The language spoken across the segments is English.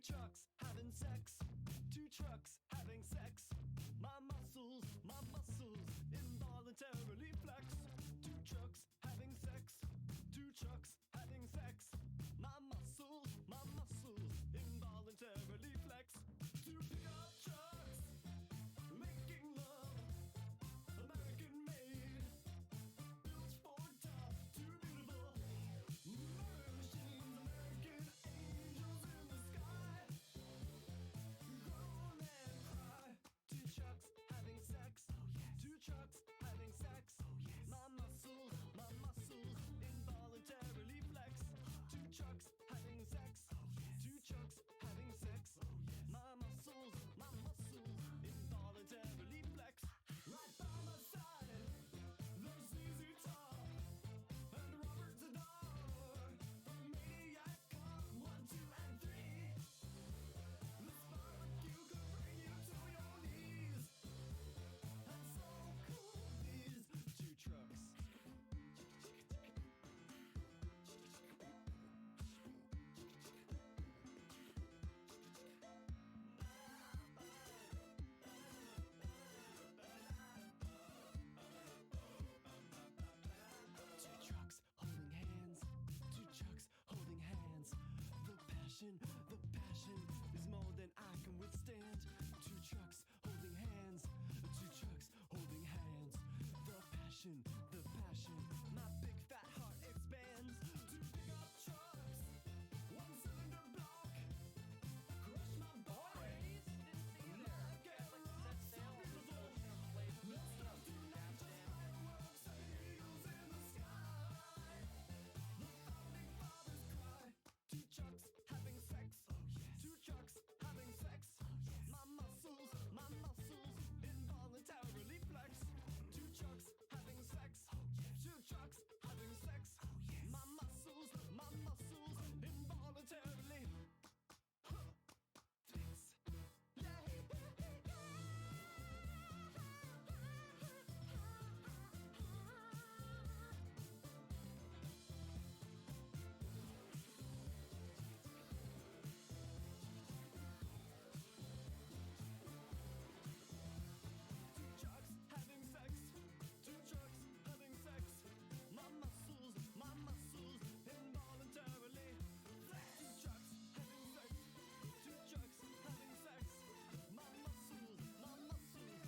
trucks having sex. Two trucks having sex. My muscles involuntarily flex. Two trucks having sex. Two trucks having sex. My muscles involuntarily flex. Two pickup trucks making love, American made, built for tough, too beautiful. Murder machines, American angels in the sky. Groan and cry. Two trucks having sex. Two trucks having sex. My muscles involuntarily flex. Two trucks having sex. Two trucks having sex. My muscles involuntarily flex. Right by my side, there's ZZ Top and Robert Zadar. The maniac cop, 1, 2, and 3. The barbecue could bring you to your knees. And so cool these two trucks. Two trucks holding hands. Two trucks holding hands. The passion is more than I can withstand. Two trucks holding hands. Two trucks holding hands. The passion, my big fat heart expands. Two pickup trucks, one cylinder block. Crush my body. Like a rock so beautiful. Let's start to not just fireworks and eagles in the sky. The founding fathers cry. Two trucks having sex. Two trucks having sex. My muscles involuntarily flex. Two trucks having sex. Two trucks having sex. My muscles involuntarily flex. Two trucks having sex. Two trucks having sex. My muscles involuntarily flex. Two trucks having sex. Two trucks having sex. My muscles involuntarily.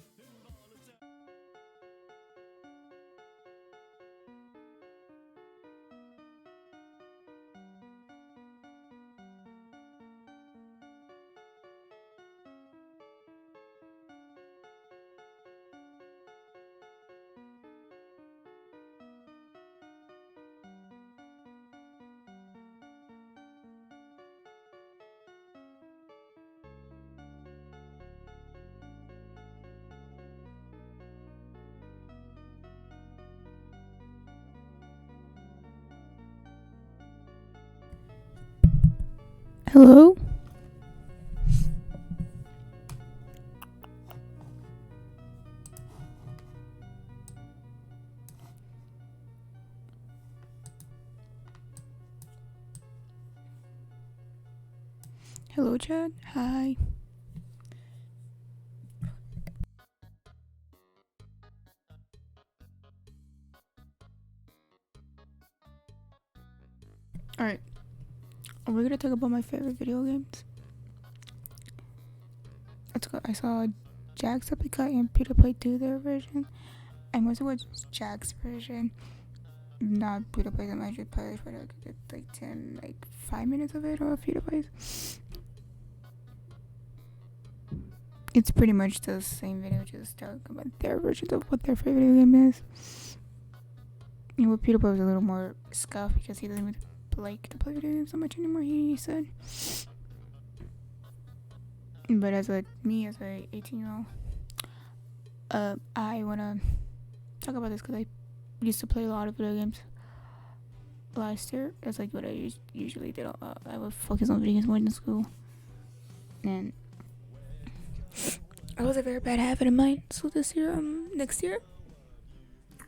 Hello? Hello, Chad. Hi. Alright. We're gonna talk about my favorite video games. Let's go. I saw Jacksepticeye and PewDiePie do their version. I mostly watched Jack's version. Not PewDiePie's. I might just play for like 5 minutes of it, or PewDiePie's. It's pretty much the same video, just talking about their versions of what their favorite video game is. And with PewDiePie was a little more scuffed because he doesn't really like to play video games so much anymore, he said. But as a 18-year-old, I wanna talk about this because I used to play a lot of video games last year. That's like what I usually did. I would focus on video games more in school, and I was a very bad habit of mine. So this year, next year,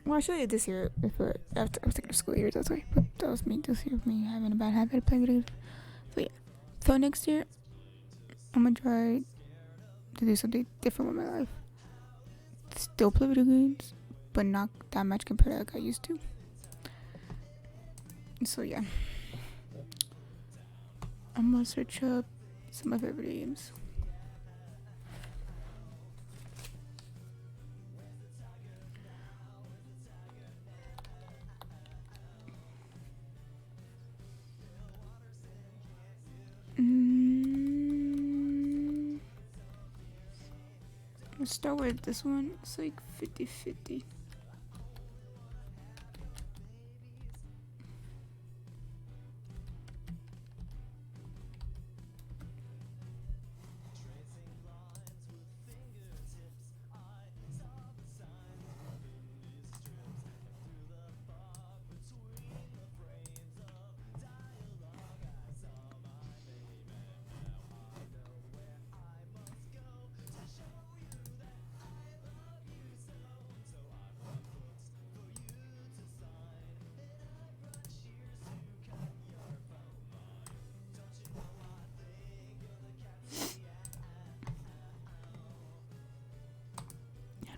well, actually this year, after I was taking school years, that's why. But that was me this year, me having a bad habit of playing video games. So yeah, so next year, I'm gonna try to do something different with my life. Still play video games, but not that much compared to like I used to. So yeah, I'm gonna search up some of my favorite games. Let's start with this one. It's like 50-50.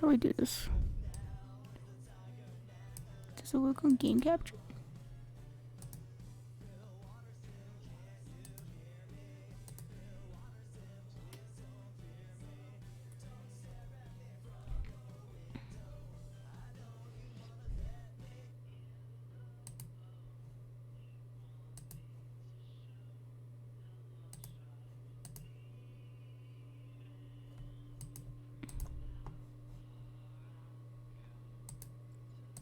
How do I do this? Does it work on game capture?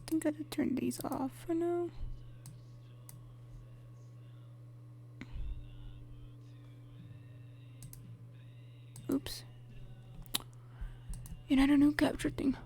I think I gotta turn these off for now. Oops. And I don't know capture thing.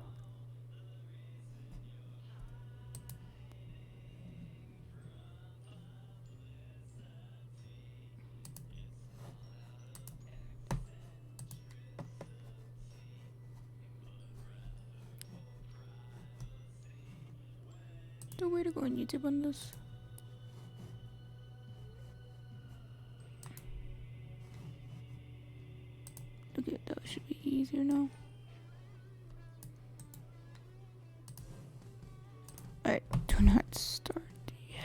The way to go on YouTube on this. Okay, that should be easier now. Alright, do not start yet.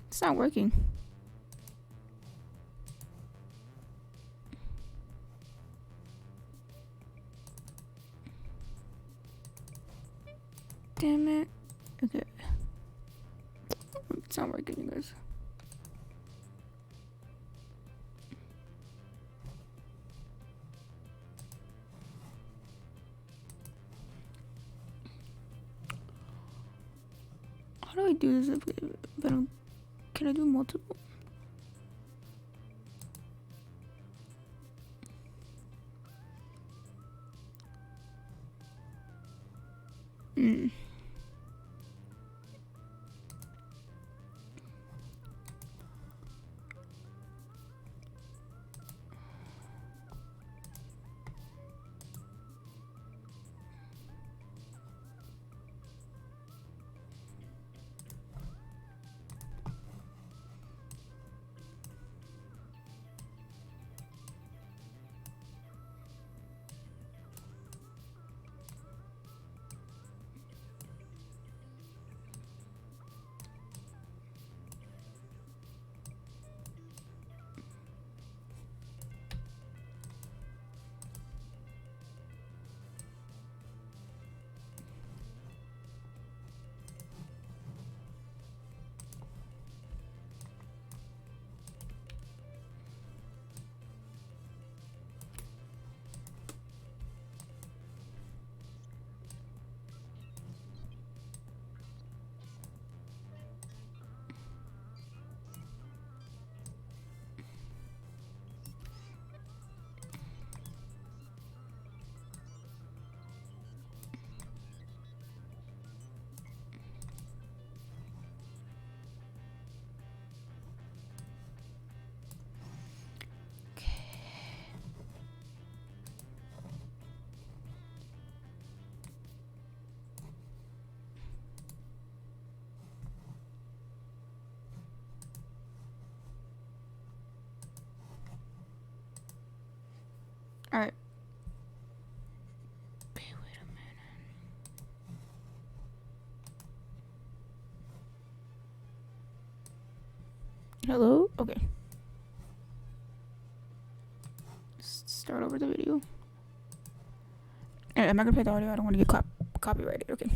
It's not working. Damn it. Okay. It's not working, you guys. How do I do this if I don't... Can I do multiple? Alright. Okay, wait a minute. Hello? Okay. Start over the video. I'm not gonna play the audio. I don't want to get copyrighted. Okay.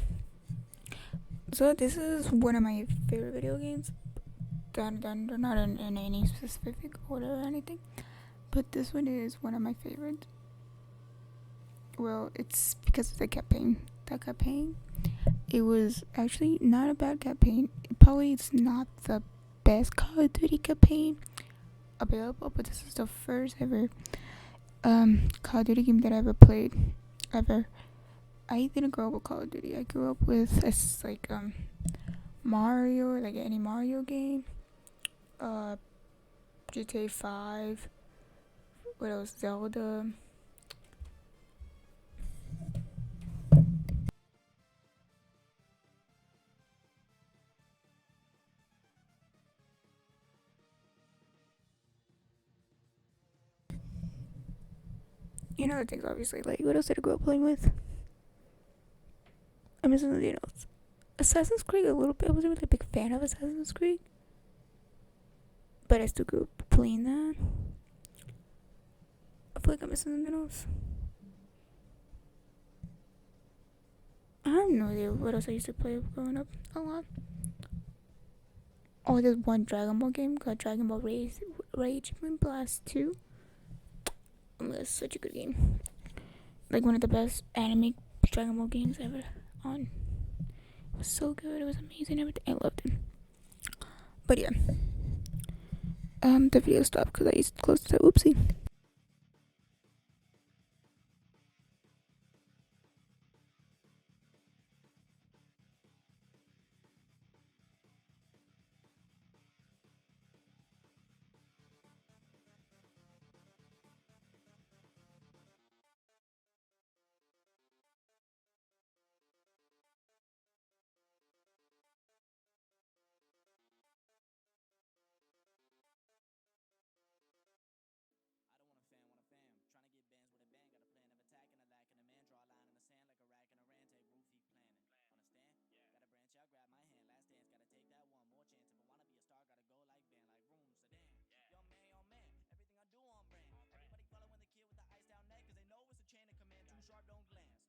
So this is one of my favorite video games. They're not in any specific order or anything, but this one is one of my favorites. Well, it's because of the campaign. The campaign, it was actually not a bad campaign. Probably it's not the best Call of Duty campaign available, but this is the first ever Call of Duty game that I ever played. Ever. I didn't grow up with Call of Duty. I grew up with Mario, like any Mario game. GTA 5. What else? Zelda. You know the things, obviously. Like, what else did I grow up playing with? I'm missing something else. Assassin's Creed a little bit. I wasn't really a big fan of Assassin's Creed, but I still grew up playing that. I feel like I'm missing something else. I have no idea what else I used to play growing up a lot. Oh, there's one Dragon Ball game called Dragon Ball Rage Blast 2. That's such a good game. Like one of the best anime Dragon Ball games ever on. It was so good. It was amazing. Everything. I loved it. But yeah. The video stopped because I used to close it. Oopsie.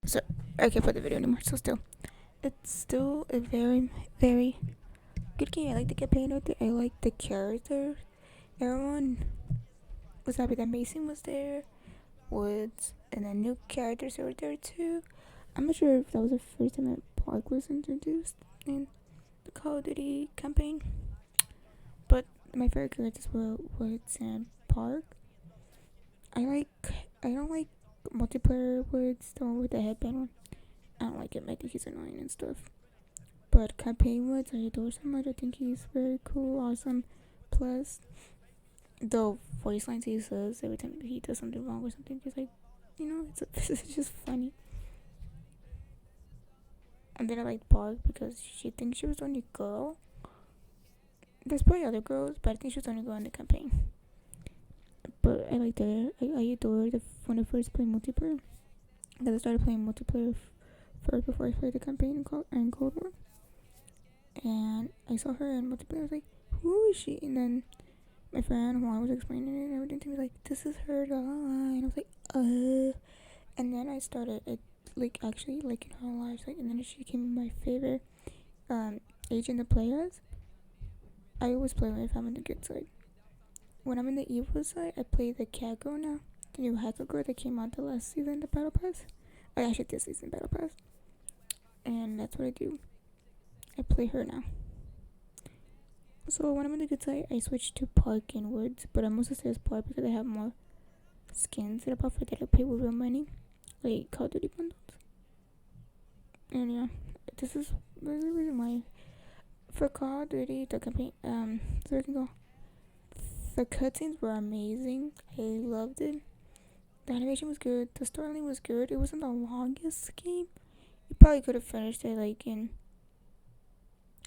So I can't play the video anymore. So still, it's still a very, very good game. I like the campaign with it. I like the character. Everyone was happy that Mason was there. Woods and then new characters were there too. I'm not sure if that was the first time that Park was introduced in the Call of Duty campaign, but my favorite characters were Woods and Park. I don't like multiplayer Woods, the one with the headband on. I don't like him. I think he's annoying and stuff. But campaign Woods, I adore so much. I think he's very cool, awesome. Plus, the voice lines he says every time he does something wrong or something, just like, it's just funny. And then I like Park because she thinks she was the only girl. There's probably other girls, but I think she was the only girl in the campaign. But I liked her. I adored her when I first played multiplayer. Because I started playing multiplayer first before I played the campaign in Cold War. And I saw her in multiplayer. I was like, who is she? And then my friend Juan was explaining it and everything to me, like, this is her, and I was like, and then I started it, like, actually liking her a lot, like, and then she became my favorite agent to play as. I always play if I'm in the good side. When I'm in the evil side, I play the cat girl now, the new hacker girl that came out the last season, the battle pass. Oh, actually this season battle pass. And that's what I do. I play her now. So when I'm in the good side, I switch to Park and Woods, but I'm also says Park because I have more skins that I bought for that I pay with real money, like Call of Duty bundles. And yeah, this is the reason why for Call of Duty the campaign so I can go. The cutscenes were amazing. I loved it. The animation was good. The storyline was good. It wasn't the longest game. You probably could have finished it like in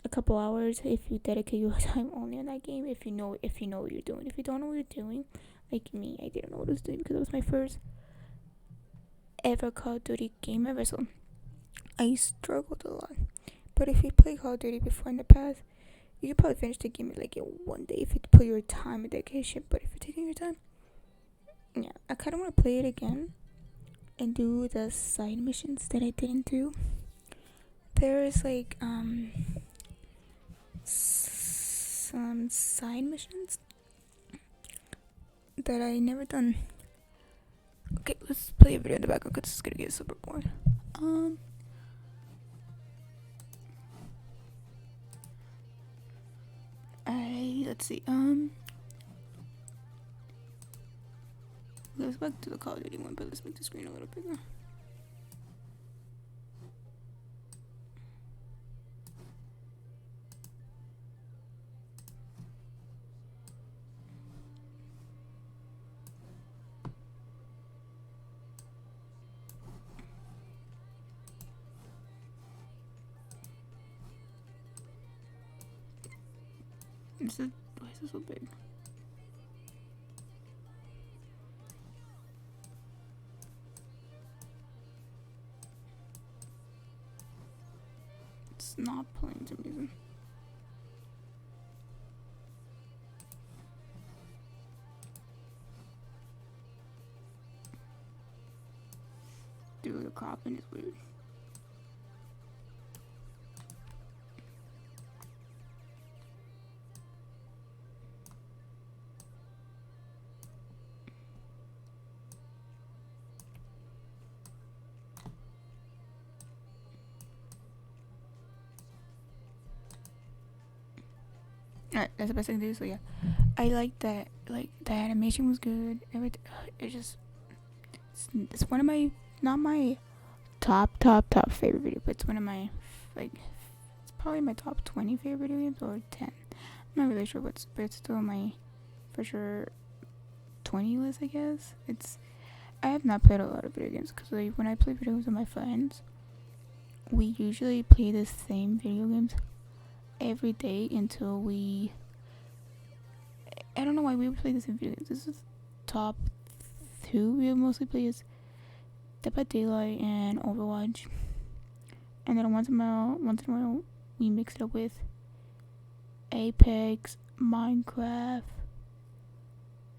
a couple hours if you dedicate your time only on that game. If you know what you're doing. If you don't know what you're doing, like me, I didn't know what I was doing because it was my first ever Call of Duty game ever, so I struggled a lot. But if you play Call of Duty before in the past, you could probably finish the game in like in one day if you put your time and dedication. But if you're taking your time, yeah, I kind of want to play it again and do the side missions that I didn't do. There's like some side missions that I never done. Okay, let's play a video in the background because it's gonna get super boring. Let's see. Let's back to the Call of Duty one, but let's make the screen a little bigger. Why is this so big? It's not playing some reason. Dude, the coughing is weird. Alright, that's the best I can do. So yeah, I like that. Like the animation was good. Everything. It's one of my, not my top favorite video, but it's one of my like, it's probably my top 20 favorite video games or 10. I'm not really sure, but it's still my for sure 20 list, I guess. I have not played a lot of video games because like when I play video games with my friends, we usually play the same video games every day until I don't know why we would play the same video games. This is top 2 we mostly play is Dead by Daylight and Overwatch. And then once in a while we mix it up with Apex, Minecraft,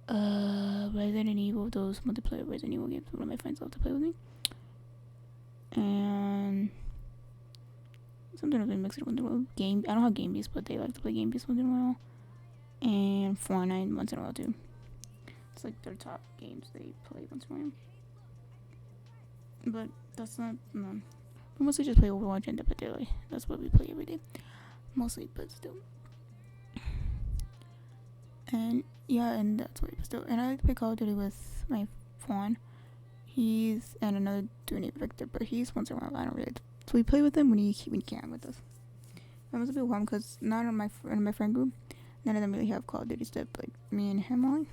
Resident Evil, those multiplayer Resident Evil games one of my friends love to play with me. And sometimes we mix it once in a while. I don't have Game Beast, but they like to play Game Beast once in a while. And Fortnite once in a while too. It's like their top games they play once in a while. But that's not, no. We mostly just play Overwatch and Dead by Daylight. That's what we play every day. Mostly, but still. And yeah, and that's what we still. And I like to play Call of Duty with my phone. He's, and another dude named Victor, but he's once in a while. I don't really. So we play with him when he can with us. That was a bit warm because not in my friend group, none of them really have Call of Duty stuff, like me and him only.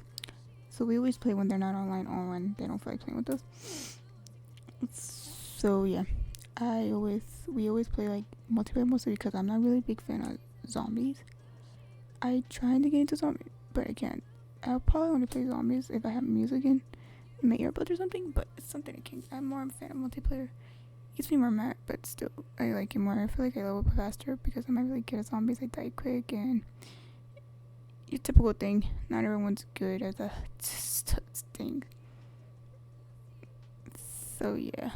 So we always play when they're not online or when they don't feel like playing with us. So yeah, we always play like multiplayer mostly because I'm not really a big fan of zombies. I tried to get into zombies, but I can't. I'll probably only play zombies if I have music in my earbuds or something, but it's something I can't. I'm more of a fan of multiplayer. It gets me more mad, but still, I like it more. I feel like I level up faster because I'm not really good at zombies. I die quick, and your typical thing. Not everyone's good at the thing. So yeah,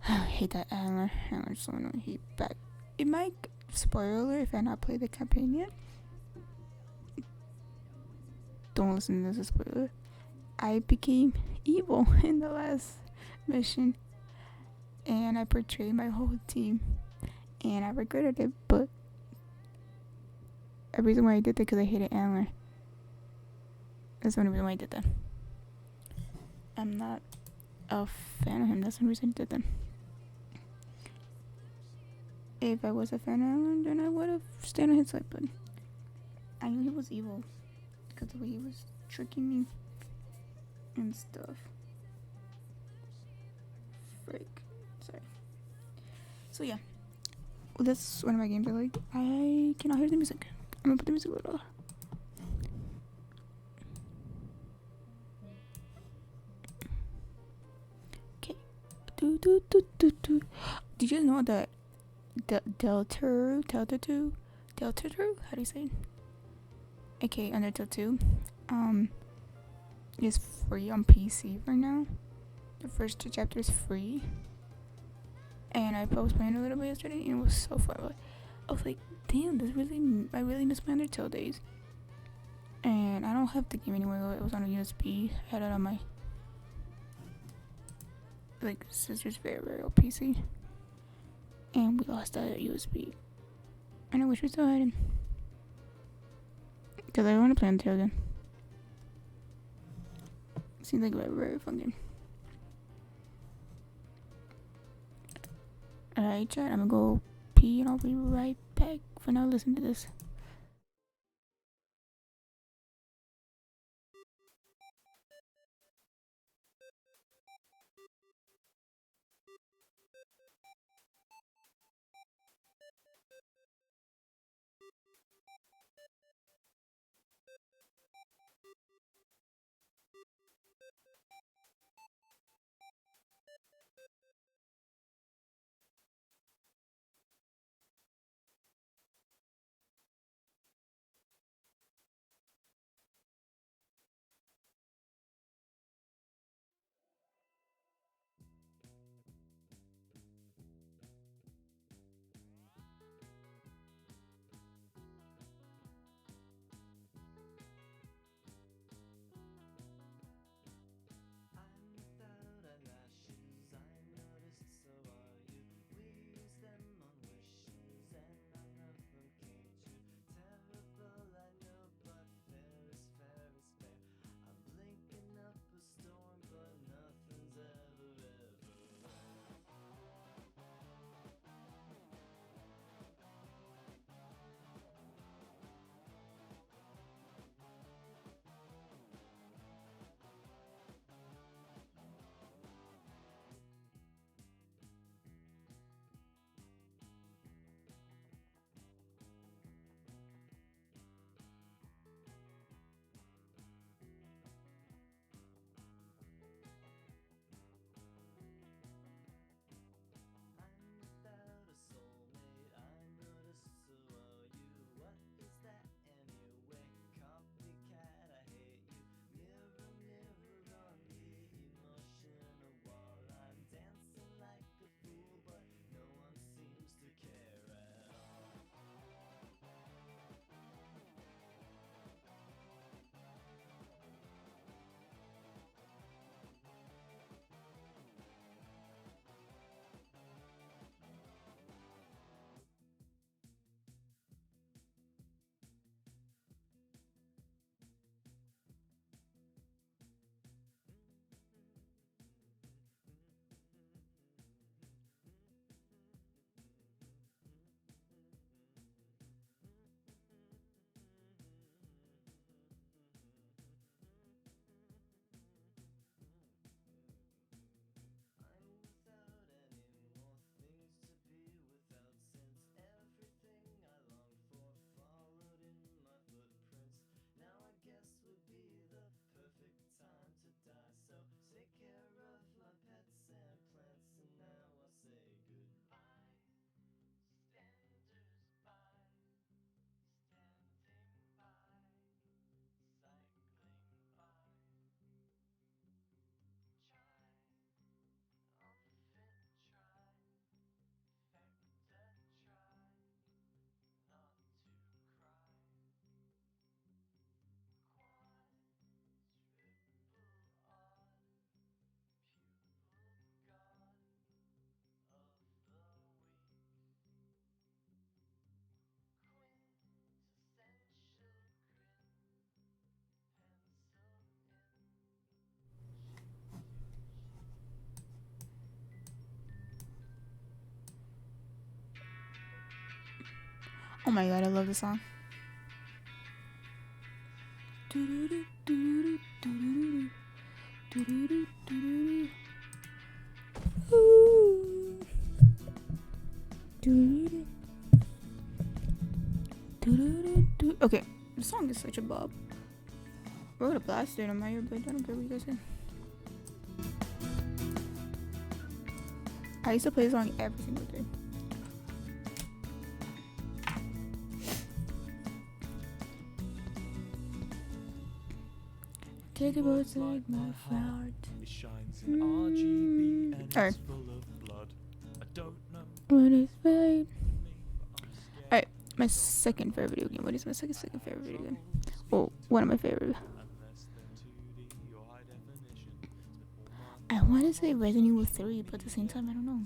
I hate that Antler. Antler's so annoying. He back. It might spoiler if I not play the campaign yet. Don't listen to this spoiler. I became evil in the last mission, and I betrayed my whole team, and I regretted it. But the reason why I did that because I hated Antler. That's the only reason why I did that. I'm not a fan of him. That's the reason I did that. If I was a fan of Antler, then I would have stayed on his side. But I knew he was evil because the way he was tricking me and stuff. Frick. Sorry. So yeah. Well, that's one of my games I like. I cannot hear the music. I'm gonna put the music a little. Did you know that Delta 2? How do you say it? Okay, Undertale 2 is free on PC right now. The first 2 chapters free. And I was playing a little bit yesterday and it was so fun. I was like, damn, I really miss my Undertale days. And I don't have the game anymore. It was on a USB. I had it on my sister's very old PC. And we lost that USB. And I wish we still had it. Because I want to play Undertale again. Seems like a very fun game. Alright, chat, I'm gonna go pee and I'll be right back. For now, listen to this. Oh my god, I love this song. Okay, the song is such a bob. I would have blasted it on my earbud. I don't care what you guys say. I used to play this song every single day. Take a boat like my flower. It shines in RGB and Alright. it's full of blood. I don't know. What is right? Alright, my second favorite video game. What is my second favorite video game? Well, one of my favorite. Unless they're 2D or high definition. I want to say Resident Evil 3, but at the same time, I don't know.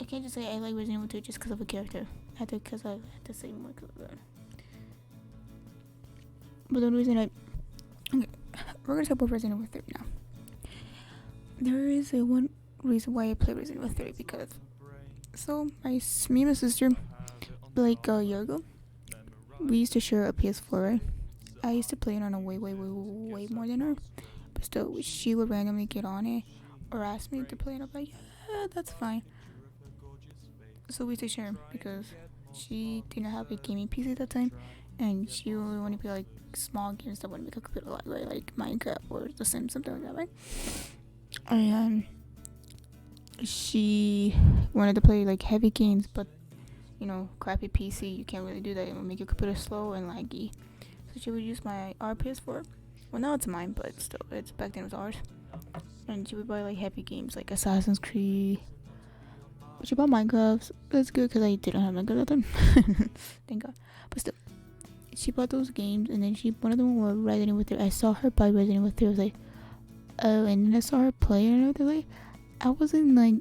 I can't just say I like Resident Evil 2 just because of a character. Because I have to say more because of that. But the reason okay, we're gonna talk about Resident Evil 3 now. There is one reason why I play Resident Evil 3 because me and my sister, like a year ago, we used to share a PS4, right? I used to play it on a way more than her, but still, she would randomly get on it or ask me to play, and I'm like, yeah, that's fine. So we used to share because she didn't have a gaming PC at that time, and she would want to play like small games that wouldn't make a computer lag, right? Like Minecraft or The Sims, something like that, right? And she wanted to play like heavy games, but you know, crappy PC, you can't really do that. It will make your computer slow and laggy. So she would use our PS4. Well, now it's mine, but still, back then it was ours. And she would buy like heavy games like Assassin's Creed. But she bought Minecraft. That's good because I didn't have Minecraft at the time. Thank God. But still, she bought those games, and then one of them was Resident Evil 3. I saw her buy Resident Evil 3. I was like, oh, and then I saw her play it, and I was like, I wasn't like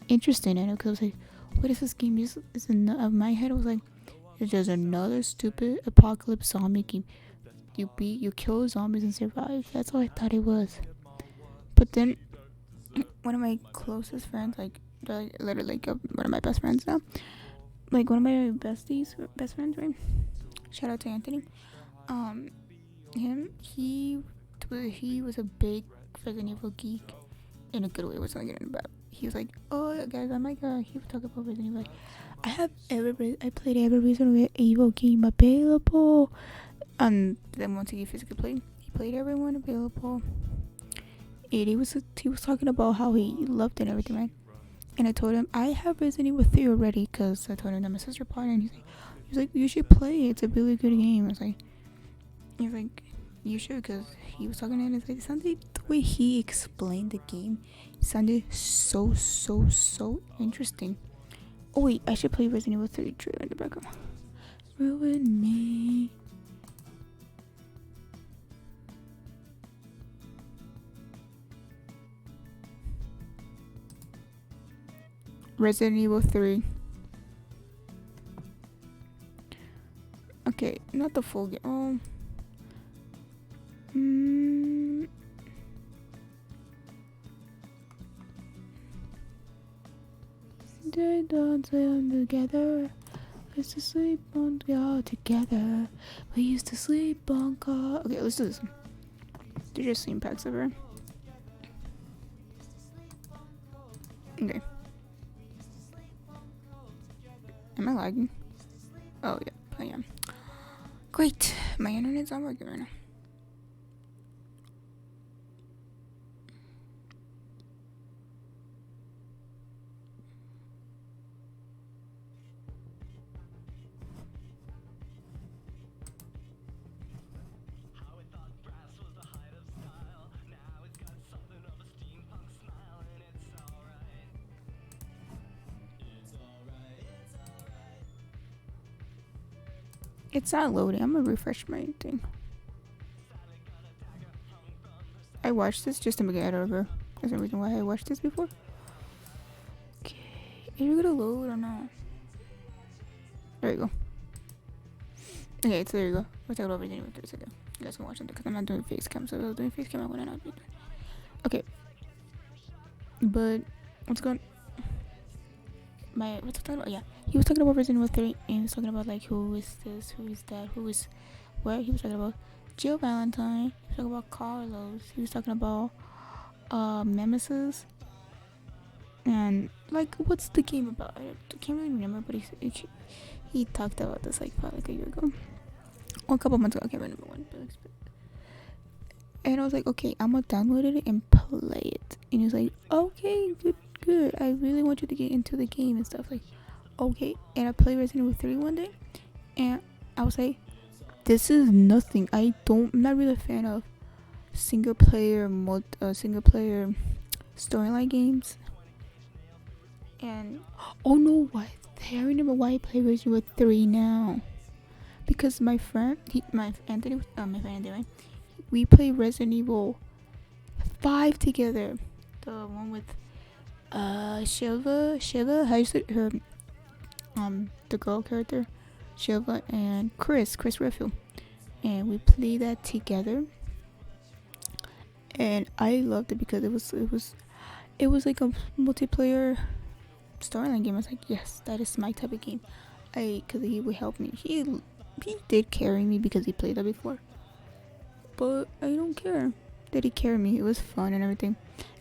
interested in it because I was like, what is this game? In my head, I was like, it's just another stupid apocalypse zombie game. You kill zombies and survive. That's all I thought it was. But then one of my closest friends, like literally like one of my best friends now, like one of my best friends, right? Shout out to Anthony. He was a big Resident Evil geek in a good way. Was not getting about. He was like, oh guys, I'm like, he was talking about Resident Evil. Like, I played every Resident Evil game available. And then once he physically played, he played everyone available. And he was talking about how he loved it and everything, right? And I told him I have Resident Evil 3 already because I told him that my sister bought it, and he's like, you should play it. It's a really good game. I was like, you should, because he was talking, and it's like, it sounded, the way he explained the game sounded so interesting. Oh wait, I should play Resident Evil 3 trailer in the background. Ruin me. Resident Evil 3. Okay, not the full game. They don't sleep together. We used to sleep on God together. We used to sleep on God. Okay, let's do this. They're just scene packs of her. Okay. Am I lagging? Oh yeah, I am. Great, my internet's not working right now. It's not loading. I'm gonna refresh my thing. I watched this just to make it over. There's no reason why I watched this before. Okay, is it gonna load or not? There you go. Okay, so there you go. We're talking about Resident Evil 3 today. You guys can watch it because I'm not doing face cam. So if I was doing face cam, I would not be doing. Okay, but what's going? What's talking about? Yeah, he was talking about Resident Evil 3, and he was talking about like who is this, who is that, who is what. He was talking about Jill Valentine. He was talking about Carlos. He was talking about Nemesis. And like, what's the game about? I can't really remember, but he talked about this like probably like a year ago, or a couple months ago. I can't remember when. And I was like, okay, I'm gonna download it and play it. And he was like, okay, good. I really want you to get into the game and stuff. Like, okay. And I played Resident Evil 3 one day, and I was like, this is nothing. I'm not really a fan of single player storyline games. And oh no, what? I remember why I play Resident Evil 3 now. Because my friend Anthony, right? We play Resident Evil 5 together. The one with Shiva, how you say her, the girl character, Shiva, and Chris Redfield, and we play that together. And I loved it because it was like a multiplayer storyline game. I was like, yes, that is my type of game. Because he would help me. He did carry me because he played that before. But I don't care that he carried me. It was fun and everything.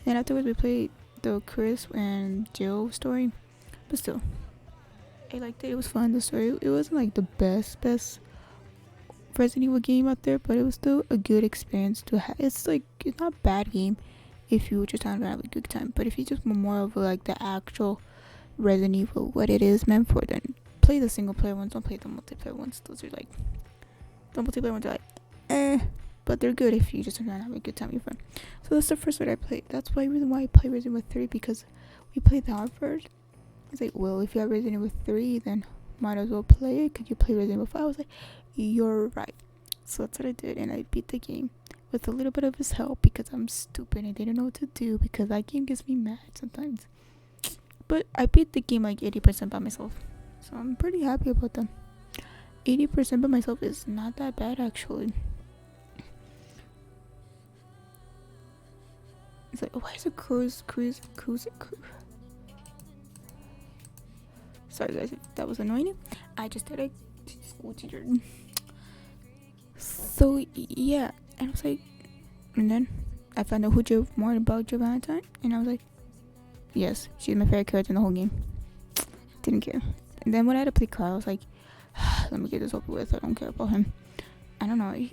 And afterwards we played the Chris and Jill story. But still, I liked it. It was fun. The story, it wasn't like the best Resident Evil game out there, but it was still a good experience to have. It's not a bad game if you were just trying to have a good time. But if you just want more of like the actual Resident Evil, what it is meant for, then play the single player ones. Don't play the multiplayer ones. Those are like, the multiplayer ones are like, but they're good if you just trying to have a good time with your friend. So that's the first one I played. That's why reason why I play Resident Evil 3, because we played that first. It's like, well, if you have Resident Evil 3, then might as well play it. Could you play Resident Evil 5? I was like, you're right. So that's what I did, and I beat the game with a little bit of his help because I'm stupid. I didn't know what to do because that game gets me mad sometimes. But I beat the game like 80% by myself, so I'm pretty happy about that. 80% by myself is not that bad actually. It's like, why is a cruise? Sorry guys if that was annoying. I just did a school teacher. So yeah, and I was like, and then I found out more about Jill Valentine, and I was like, yes, she's my favorite character in the whole game. Didn't care. And then when I had to play Carl, I was like, let me get this over with. I don't care about him. I don't know. I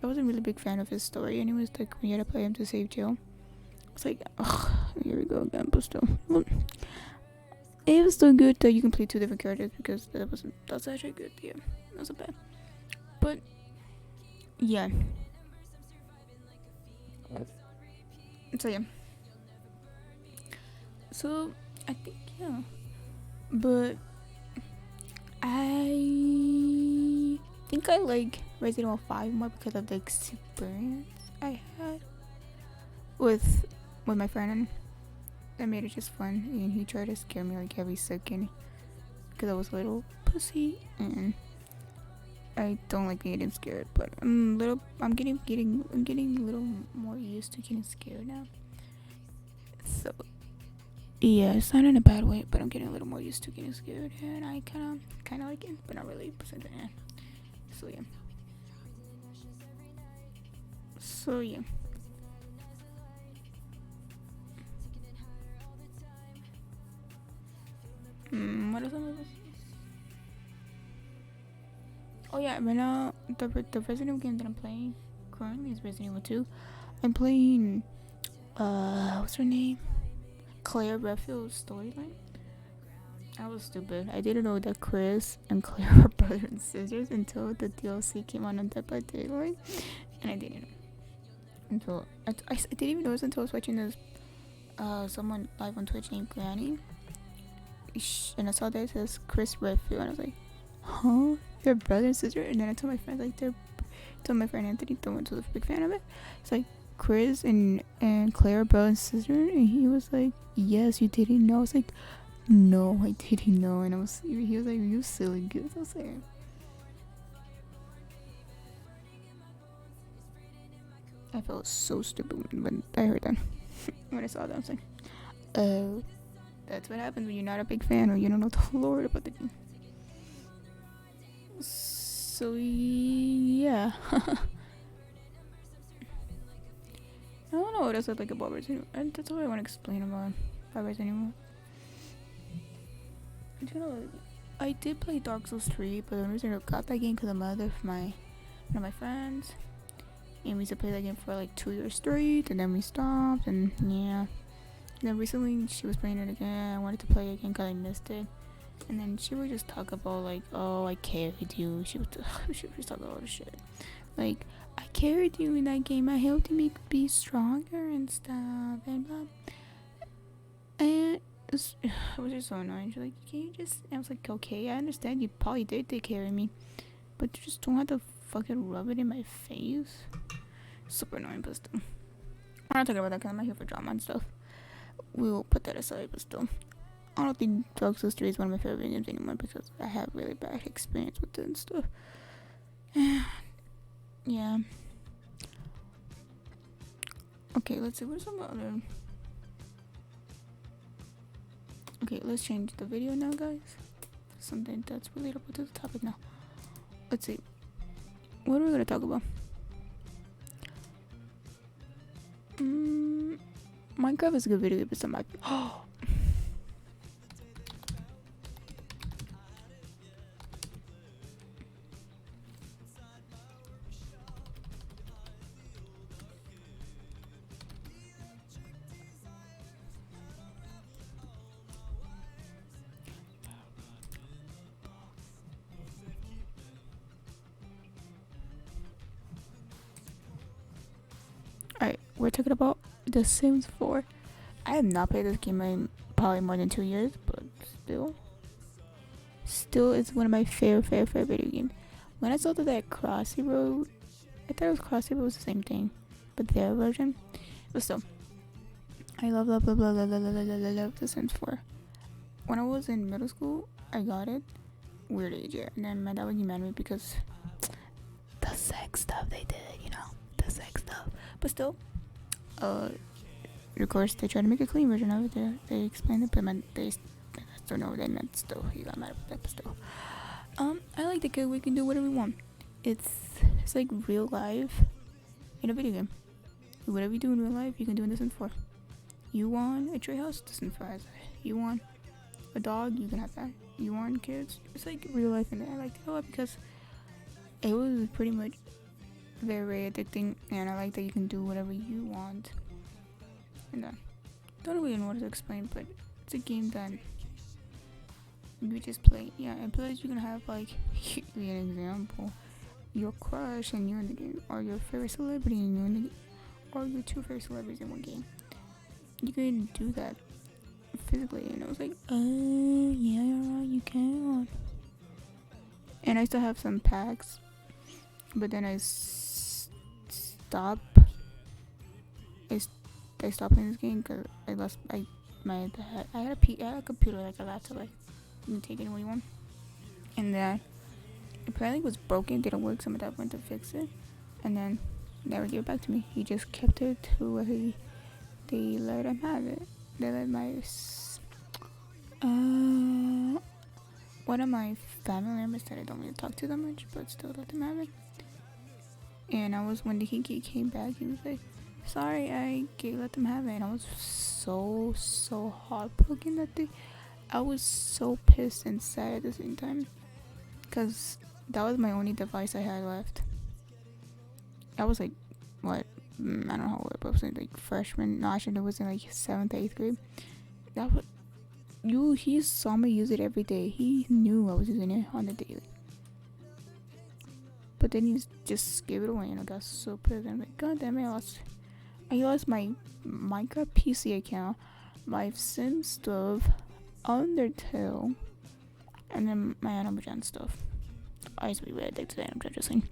wasn't really big fan of his story. And it was like when you had to play him to save Jill. It's like, ugh, here we go again. But still, well, it was still good that you can play two different characters because that's actually good. Yeah, that wasn't bad. But yeah. So yeah. So I think yeah. But I think I like Resident Evil 5 more because of the experience I had with my friend, and that made it just fun. And he tried to scare me like every second because I was a little pussy, and I don't like getting scared. But I'm getting a little more used to getting scared now. So yeah, it's not in a bad way, but I'm getting a little more used to getting scared, and I kind of like it, but not really. So yeah. So yeah. What else am I? Oh yeah, right now the Resident Evil game that I'm playing currently is Resident Evil 2. I'm playing what's her name? Claire Redfield's storyline. I was stupid. I didn't know that Chris and Claire were brother and sisters until the DLC came on Dead by Daylight, and I didn't know. Until I didn't even notice until I was watching this someone live on Twitch named Granny, and I saw that it says Chris Redfield, and I was like, huh? They're brother and sister? And then I told my friend told my friend Anthony, the one who's a big fan of it. It's like Chris and Claire brother and sister, and he was like, yes, you didn't know. I was like, no, I didn't know. And he was like, you silly goose. I was like, I felt so stupid when I heard that. When I saw that, I was like, oh, that's what happens when you're not a big fan or you don't know the lore about the game. So yeah. I don't know what else I like about Resident Evil. That's all I want to explain about Resident Evil. I did play Dark Souls 3, but the reason I got that game because of one of my friends, and we used to play that game for like 2 years straight, and then we stopped, and yeah. Then recently she was playing it again. I wanted to play it again because I missed it. And then she would just talk about like, oh, I carried you. She would just talk about all the shit. Like, I carried you in that game. I helped you be stronger and stuff. And blah. And it was just so annoying. She's like, can you just... I was like, okay, I understand you probably did take care of me. But you just don't have to fucking rub it in my face. Super annoying, but still. I'm not talking about that because I'm not here for drama and stuff. We'll put that aside, but still. I don't think Dark Souls 3 is one of my favorite games anymore because I have really bad experience with it and stuff. Yeah. Okay, let's see. What's some other... Okay, let's change the video now, guys. Something that's relatable to the topic now. Let's see. What are we going to talk about? Minecraft is a good video game, but some oh. Alright, we're talking about The Sims 4. I have not played this game in probably more than 2 years, but still it's one of my favorite video games. When I saw that Crossy Road, I thought it was Crossy Road was the same thing, but their version. But still, I love The Sims 4. When I was in middle school, I got it. Weird age, yeah. And then my dad would get mad at me because the sex stuff they did, you know, the sex stuff. But still, of course, they tried to make a clean version of it. They explained it, but I don't know what they meant. Still, he got mad at that. But still, I like the kid. We can do whatever we want. It's like real life in a video game. Whatever you do in real life, you can do in The Sims 4. You want a treehouse? The Sims 4 has that. You want a dog? You can have that. You want kids? It's like real life in there. I liked it a lot because it was pretty much very addicting, and I like that you can do whatever you want. And don't really know what to explain, but it's a game that you just play. Yeah, and plus you can have like an example, your crush and you're in the game, or your favorite celebrity and you're in the game, or your two favorite celebrities in one game. You can do that physically, and I was like, yeah, you can. And I still have some packs, but then I stopped. I stopped playing this game because I had a computer, like a laptop, like you can take it when you want, and that apparently was broken, didn't work. So my dad went to fix it, and then never gave it back to me. He just kept it to where they let him have it. They let one of my family members that I don't really talk to that much, but still let them have it. And when he came back, he was like, sorry, I let them have it. And I was so heartbroken that day. I was so pissed and sad at the same time, because that was my only device I had left. I was like, what? I don't know how old I was, like freshman. No, actually, it was in like 7th, 8th grade. He saw me use it every day. He knew I was using it on the daily. But then he just gave it away, and I got so pissed. I'm like, god damn it, I lost my Minecraft PC account, my Sims stuff, Undertale, and then my Animal Jam stuff. I used to be really addicted to Animal Jam, just saying.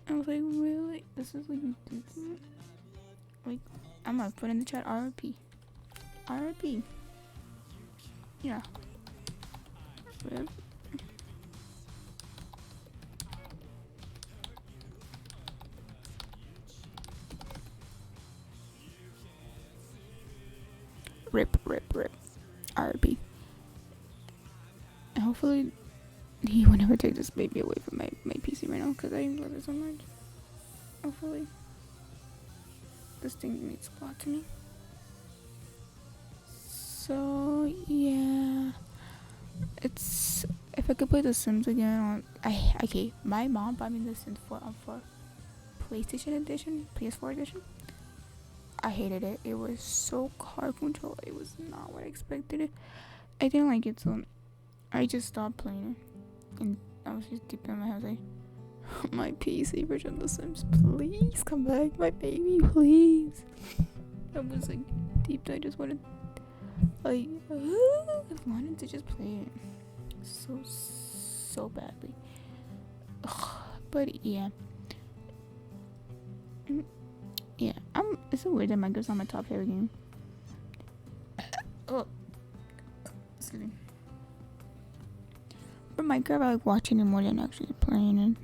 I was like, really? This is like ridiculous. Like, I'm gonna put in the chat RIP. RIP. Yeah. Rip. Rip. RIP. And hopefully he will never take this baby away from my PC right now, because I love it so much. Hopefully. This thing means a lot to me. So yeah, it's, if I could play The Sims again, okay, my mom bought me The Sims 4 for PlayStation Edition, PS4 Edition. I hated it. It was so hard control. It was not what I expected it. I didn't like it, so I just stopped playing it. And I was just deep in my house like, my PC version of The Sims, please come back, my baby, please. I was like deep. I just wanted, like, I wanted to just play it so badly. But yeah. Yeah, it's so weird that Minecraft's not my top favorite game. Oh, excuse me. For Minecraft, I like watching it more than actually playing it.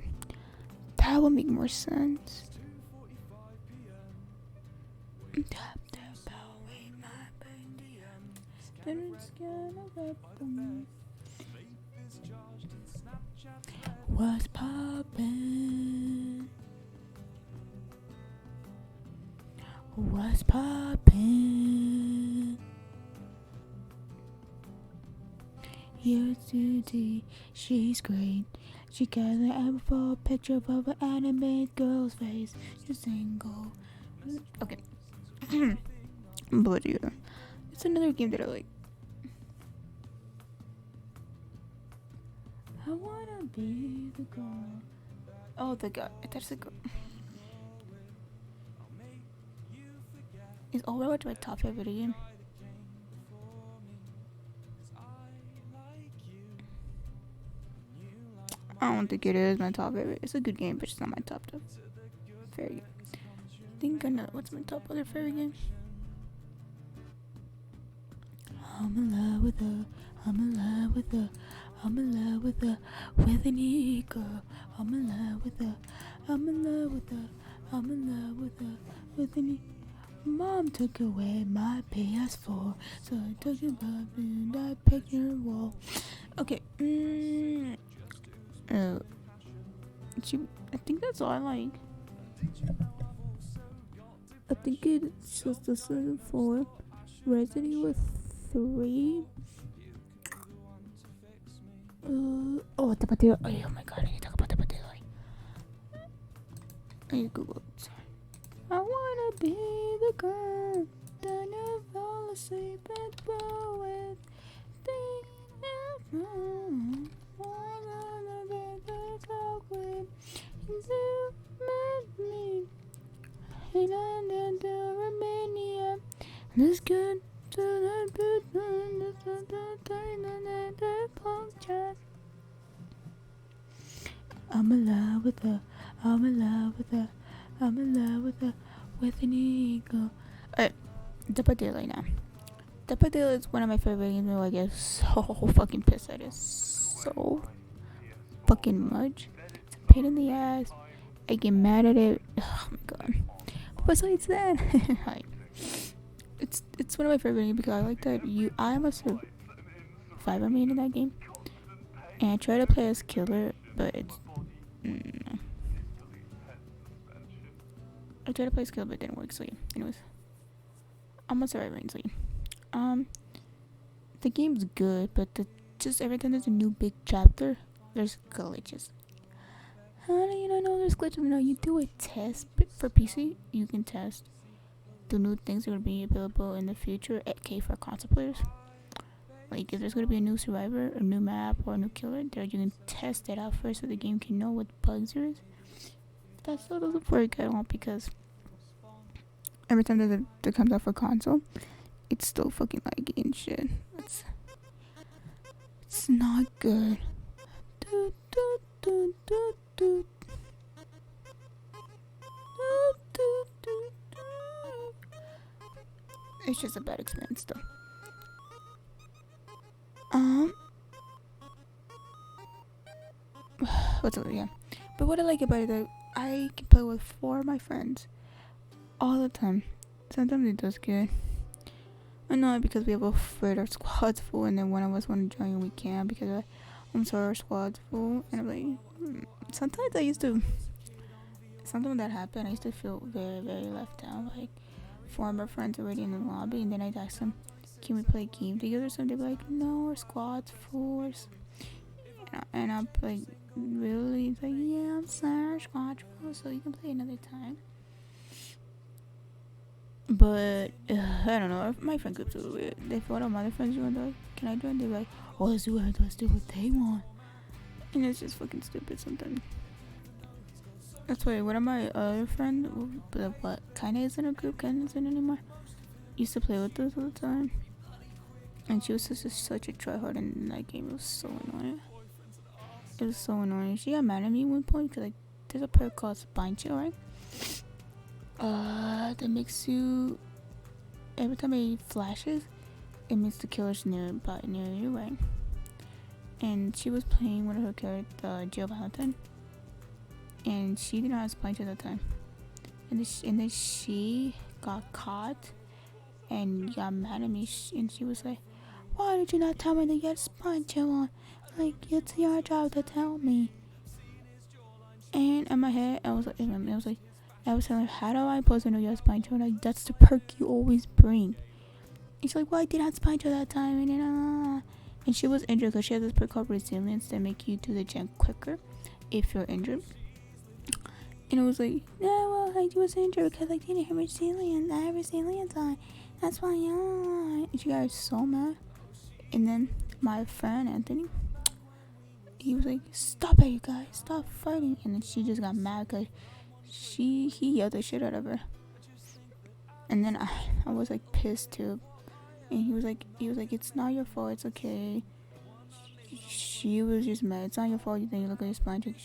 That would make more sense. What's poppin'? What's poppin'? Here's Judy, she's great. She got an apple picture of an anime girl's face. She's single. Okay. But yeah, it's another game that I like. I wanna be the girl. Oh, the girl. That's the girl. Is Overwatch my top favorite game? I don't think it is my top favorite. It's a good game, but it's not my top favorite game. I think I know what's my top other favorite game. I'm in love with her. I'm in love with her. I'm in love with her. With an eagle. I'm in love with her. I'm in love with her. I'm in love with her. With an eagle. Mom took away my PS4, so I took it up and I picked your wall. Okay. I think that's all I like. I think it's just the Sims 4, Resident Evil 3. Tapatio. Oh my god, I need to talk about Tapatio. I need to Google it. Sorry. I wanna be the girl that never fall asleep and blow it. This good to the good. I'm in love with her. I'm in love with her. I'm in love with her. With an eagle. Alright, Depadilla right now. Depadilla is one of my favorite games. I get so fucking pissed at it. So fucking much. It's a pain in the ass. I get mad at it. Oh my god. But besides that, it's one of my favorite games because I like that I am a survivor main in that game. And I try to play as killer, but it's I tried to play skill, but it didn't work. So yeah. Anyways, I'm a survivor main. So yeah. The game's good, but just every time there's a new big chapter, there's glitches. How do you not know there's glitches? No, you do a test for PC. You can test the new things that will be available in the future at K for console players. Like if there's gonna be a new survivor, a new map, or a new killer, there you can test it out first so the game can know what bugs there is. That still doesn't work at all because every time that comes out for console, it's still fucking laggy and shit. It's not good. It's just a bad experience though. What's up? Yeah. But what I like about it is I can play with 4 of my friends all the time. Sometimes it does good. I know because we have a third our squad's full and then one of us want to join and we can't because I'm sorry our squad's full and I'm like sometimes when that happened I used to feel very, very left out. Like 4 of my friends already in the lobby and then I'd ask them, can we play a game together? So they'd be like, no, our squad's full. And I'm like, really? It's like, yeah, I'm sorry, our squad's full, so you can play another time. But I don't know. My friend groups are weird. If one of my other friends join, they're like, "Can I join?" They're like, "Oh, let's do it. Let's do what they want." And it's just fucking stupid sometimes. That's why one of my other friends, what kind of isn't a group, kind of isn't anymore, used to play with us all the time. And she was such a tryhard in that game. It was so annoying. It was so annoying. She got mad at me at one point because like there's a perk called Spine Chill, right? That makes you every time it flashes, it means the killer's near you, right? And she was playing one of her characters, Jill Valentine, and she did not have Spine Chill at the time. And then she got caught and got mad at me, and she was like, "Why did you not tell me that you had Spine Chill on? Like, it's your job to tell me." And in my head, I was telling her, "How do I supposed to know you have Spine Chill? Like, that's the perk you always bring." And she's like, "Well, I did have Spine Chill that time." And she was injured because she has this perk called Resilience that make you do the jump quicker if you're injured. And it was like, "No, well, I was injured because I didn't have Resilience. I have Resilience on. That's why." And she got so mad. And then my friend Anthony, he was like, "Stop it, you guys, stop fighting." And then she just got mad because he yelled the shit out of her. And then I was like pissed too. And he was like, "It's not your fault, it's okay." She was just mad. "It's not your fault. You think you look like your spine check."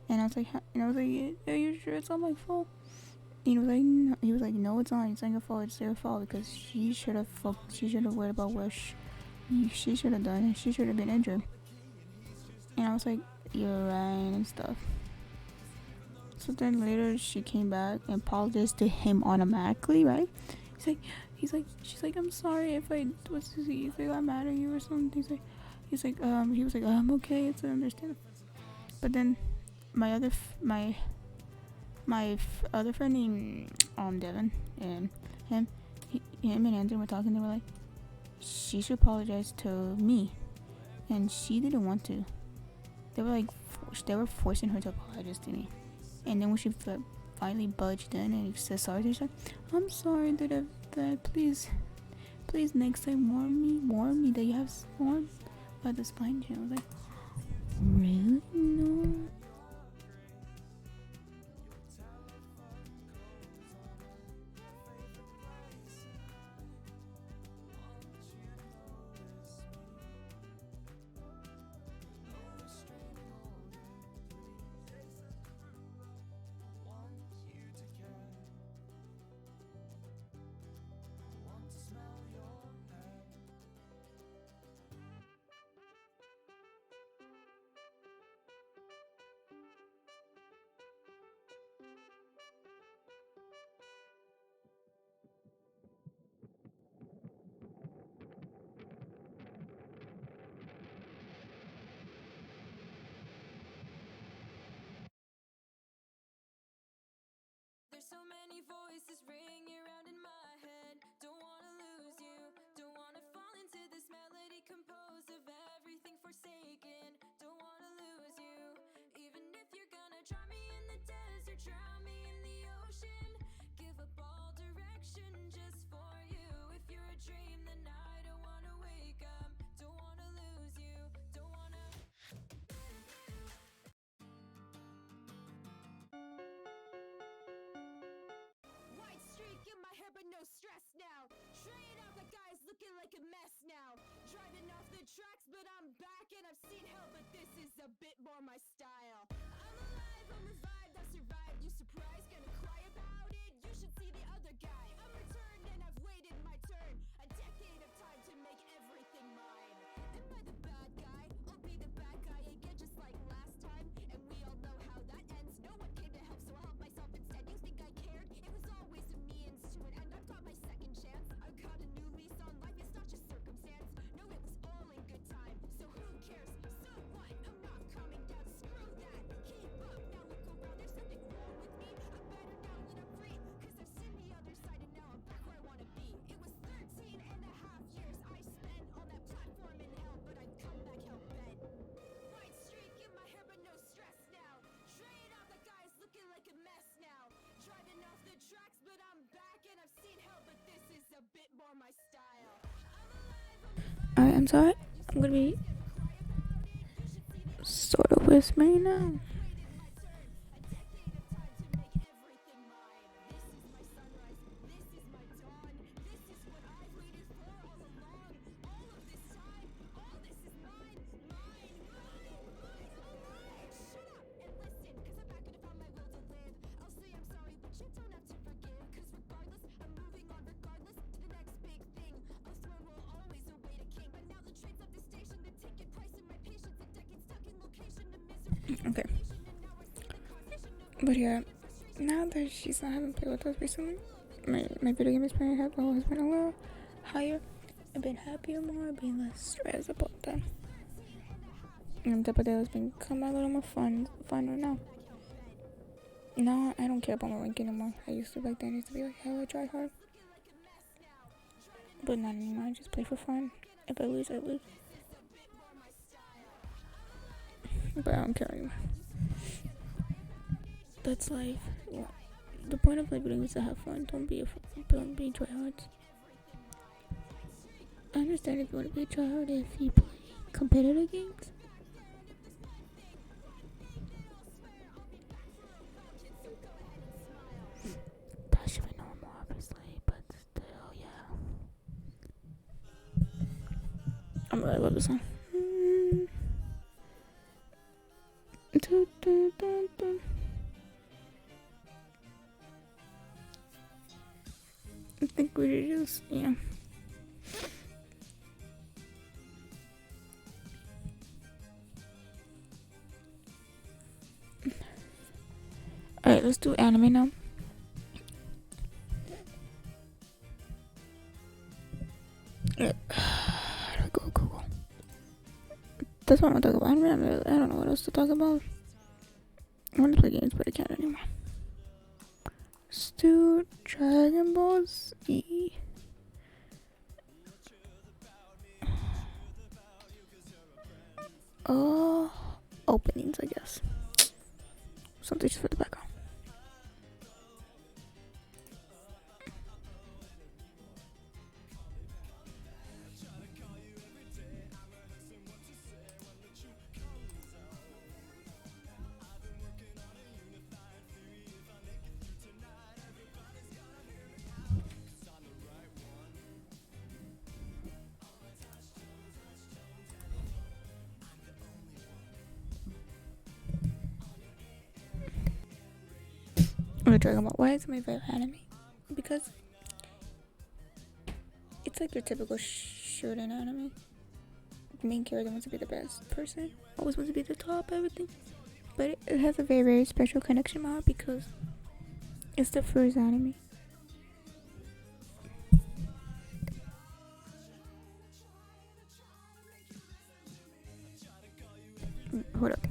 And I was like, "Are you sure it's not my fault?" And he was like, "No, it's not. It's not your fault. It's their fault because she should have worried about what she should have done, and she should have been injured." And I was like, "You're right," and stuff. So then later she came back and apologized to him automatically, right? She's like, "I'm sorry if I got mad at you or something." He was like, "I'm okay. It's understandable." But then my other other friend named Devin, and him and Andrew were talking. They were like, she should apologize to me, and she didn't want to. They were like they were forcing her to apologize to me. And then when she finally budged in and said sorry, she's like, "I'm sorry that please next time warn me that you have sworn by the spine channel." I was like, "Really? No." There's so many voices ringing around in my head. Don't wanna lose you, don't wanna fall into this melody composed of everything forsaken. Don't wanna lose you, even if you're gonna drown me in the desert, drown me in the ocean. Give up all direction just for you. If you're a dream, then I don't wanna wake up. Don't wanna lose you, don't wanna. White streak in my hair, but no stress now. Trying out the guys looking like a mess now. Driving off the tracks, but I'm back and I've seen hell, but this is a bit more my style. I'm alive, I'm revived, I've survived. You surprised, gonna cry about it? You should see the other guy. I'm returned and I've waited my turn. A decade of time to make everything mine. Am I the bad guy? I'll be the bad guy again, just like last time. And we all know how that ends. No one came to help, so I'll help myself instead. You think I cared? It was always a means to an end. I've got my second chance. I've got a new lease on life. It's not just circumstance. No, it was all in good time. So who cares? So what? I'm not coming down. Screw that. Keep up. Now look around. There's something wrong with me. I'm better now that I'm free. Cause I've seen the other side and now I'm back where I wanna be. It was 13 and a half years I spent on that platform in hell, but I've come back hell bent. White streak in my hair, but no stress now. Trade out the guys looking like a mess now. Driving off the tracks, but I'm back and I've Alright, I'm sorry. I'm gonna be sort of whispering now. Okay. But yeah, now that she's not having play with us recently, my video game experience has always been a little higher. I've been happier more, I've been less stressed about that. And the day has become a little more fun right now. Now I don't care about my rank anymore. I used to back then. I used to be like, hell, I try hard. But not anymore. I just play for fun. If I lose, I lose. But I don't care anymore. That's life. Yeah. The point of life is to have fun. Don't be tryhards. I understand if you want to be a tryhard if you play competitive games. That should be normal, obviously, but still, yeah. I really love this song. I think we should just, yeah. Alright, let's do anime now. Go. That's what I'm gonna talk about. I don't know what else to talk about. I want to play games, but I can't anymore. Stu Dragon Ball Z. Openings, I guess. Something just for the background. We're talking about why is my favorite anime? Because it's like your typical shooting anime. The main character wants to be the best person, always wants to be the top, everything. But it has a very, very special connection with it because it's the first anime. Hold up.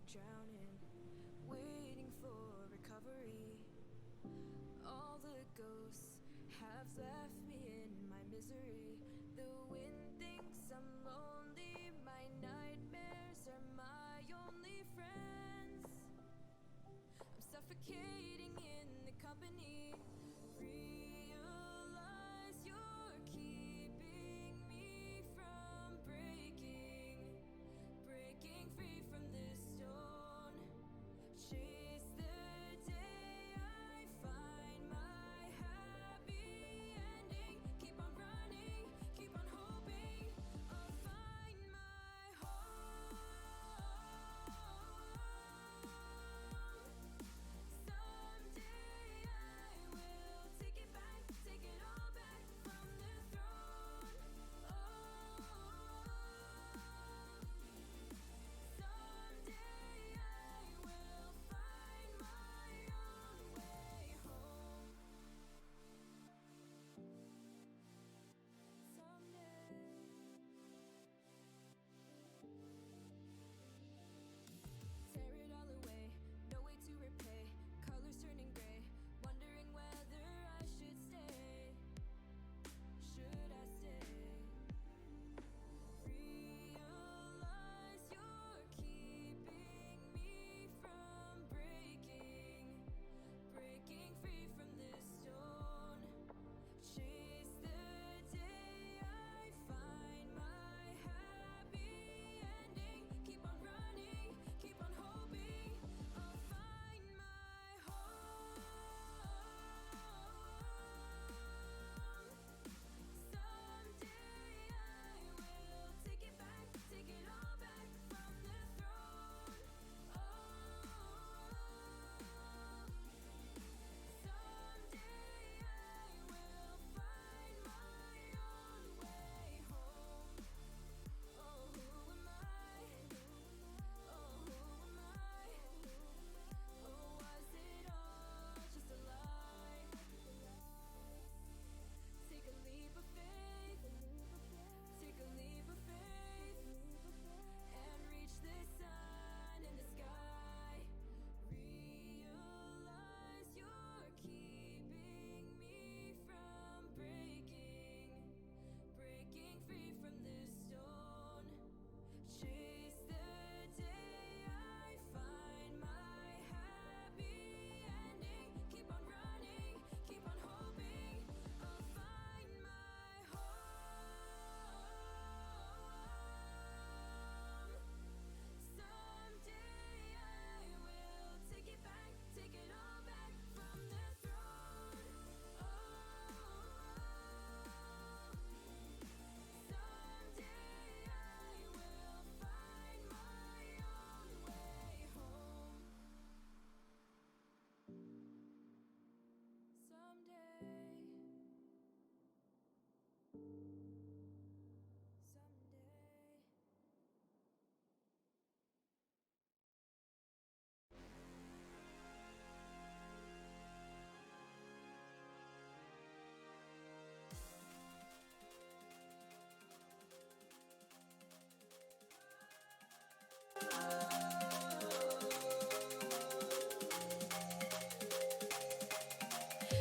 drowning, waiting for recovery. All the ghosts have left me in my misery. The wind thinks I'm lonely, my nightmares are my only friends. I'm suffocating in the company. Realize you're keeping me from breaking free from this stone. Chase the day I find my happy ending. Keep on running, keep on hoping I'll find my home. Someday I will take it back, take it all back from the throne. Someday I will find my own way home. Tear it all away, no way to repay. Colors turning gray, wondering whether I should stay. Should I stay? Realize you're keeping me from breaking free from this stone. Chase the day I find my happy ending. Keep on running, keep on hoping I'll find my home. Someday I will take it back, take it all back from the throne. Someday I will find my own way home. Oh, who am I? Oh, who am I? Oh, was it all just a lie? Take a leap of faith, take a leap of faith, and reach the sun in the sky. Realize you're keeping me from breaking free from this stone. Chase the day I find my happy ending. Keep on running, keep on hoping I'll find my home. Someday I will take it back, take it all back from the throne. Someday I will find my own way home. Someday.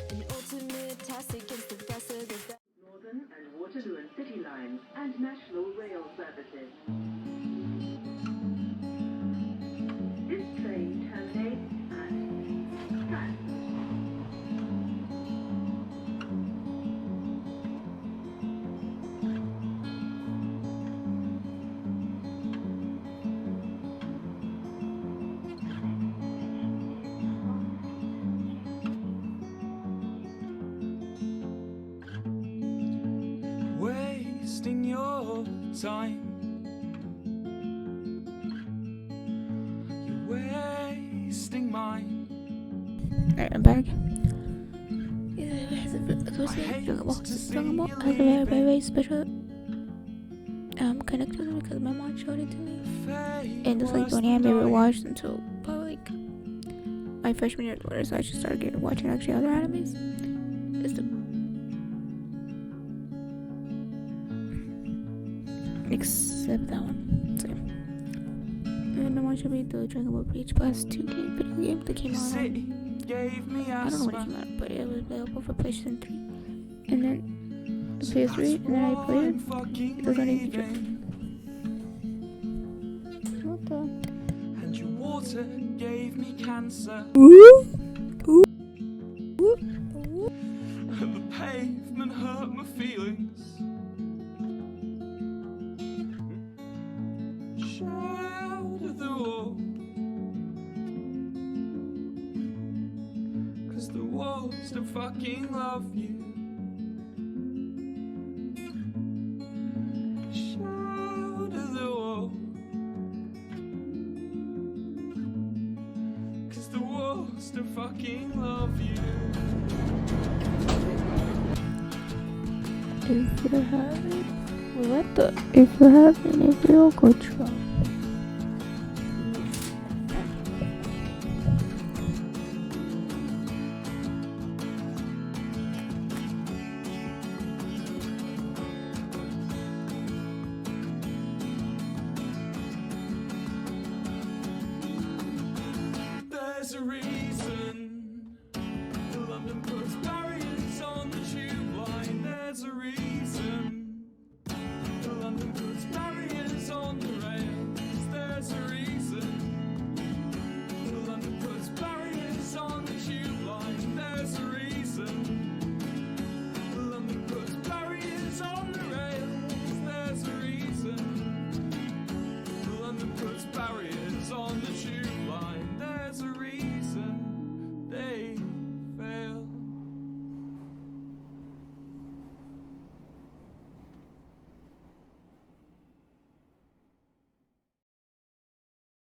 An ultimate task against the best of the best. Northern and Waterloo and City Lines and National Rail Services. This train terminates at Stratford. Wasting your time, you're wasting mine. Alright, I'm back. Has a very, very special connection because my mom showed it to me. And it's like the only anime I ever watched until probably like my freshman year at Twitter, so I just started getting watching actually other animes. It's the except that one. So, and been watching the Dragon Ball Bleach Plus 2 video game that came out on, Gave me I don't know when it came out, but it was available for PlayStation 3. And then PS3, and then I played it. It doesn't even drip. What the? And your water gave me cancer. And the pavement hurt my feelings. Shout at the wall, 'cause the walls don't fucking love you. Shout at the wall, 'cause the walls don't fucking love you. If you're having, what the? If you're having a real good trouble. There's a real